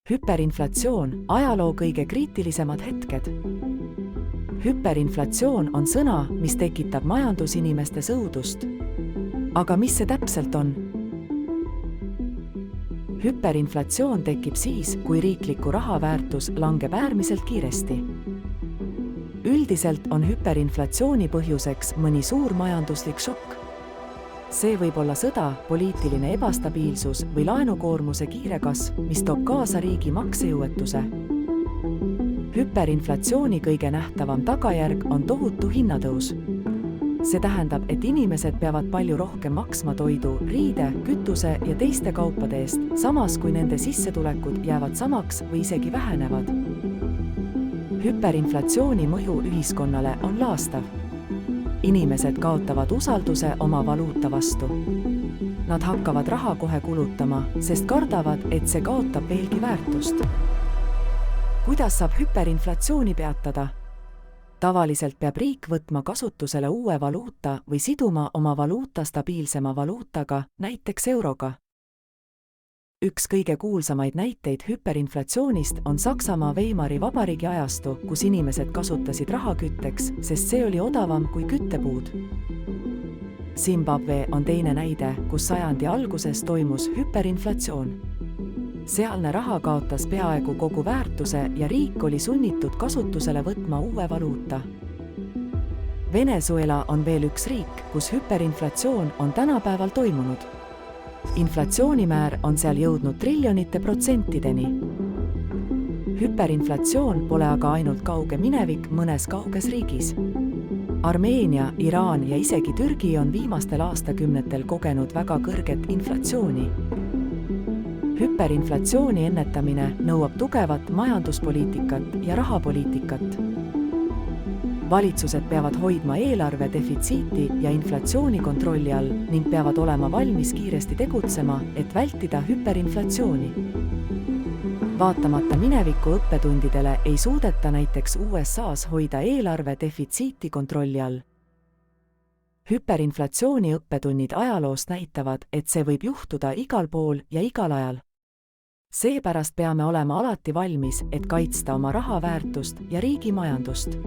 Hüperinflatsioon, ajaloo kõige kriitilisemad hetked. Hüperinflatsioon on sõna, mis tekitab majandusinimestes õudust. Aga mis see täpselt on? Hüperinflatsioon tekib siis, kui riikliku raha väärtus langeb äärmiselt kiiresti. Üldiselt on hüperinflatsiooni põhjuseks mõni suur majanduslik šokk. See võib olla sõda, poliitiline ebastabiilsus või laenukoormuse kiire kasv, mis toob kaasa riigi maksejõuetuse. Hüperinflatsiooni kõige nähtavam tagajärg on tohutu hinnatõus. See tähendab, et inimesed peavad palju rohkem maksma toidu, riide, kütuse ja teiste kaupade eest, samas kui nende sissetulekud jäävad samaks või isegi vähenevad. Hüperinflatsiooni mõju ühiskonnale on laastav. Inimesed kaotavad usalduse oma valuuta vastu. Nad hakkavad raha kohe kulutama, sest kardavad, et see kaotab veelgi väärtust. Kuidas saab hüperinflatsiooni peatada? Tavaliselt peab riik võtma kasutusele uue valuuta või siduma oma valuuta stabiilsema valuutaga, näiteks euroga. Üks kõige kuulsamaid näiteid hüperinflatsioonist on Saksamaa Weimari vabariigi ajastu, kus inimesed kasutasid raha kütteks, sest see oli odavam kui küttepuud. Zimbabwe on teine näide, kus sajandi alguses toimus hüperinflatsioon. Sealne raha kaotas peaaegu kogu väärtuse ja riik oli sunnitud kasutusele võtma uue valuuta. Venezuela on veel üks riik, kus hüperinflatsioon on tänapäeval toimunud. Inflatsioonimäär on seal jõudnud triljonite protsentideni. Hüperinflatsioon pole aga ainult kauge minevik mõnes kauges riigis. Armeenia, Iraan ja isegi Türgi on viimastel aastakümnetel kogenud väga kõrget inflatsiooni. Hüperinflatsiooni ennetamine nõuab tugevat majanduspoliitikat ja rahapoliitikat. Valitsused peavad hoidma eelarve defitsiiti ja inflatsiooni kontrolli all ning peavad olema valmis kiiresti tegutsema, et vältida hüperinflatsiooni. Vaatamata mineviku õppetundidele ei suudeta näiteks USA's hoida eelarve defitsiiti kontrolli all. Hüperinflatsiooni õppetunnid ajaloost näitavad, et see võib juhtuda igal pool ja igal ajal. Seepärast peame olema alati valmis, et kaitsta oma raha väärtust ja riigi majandust.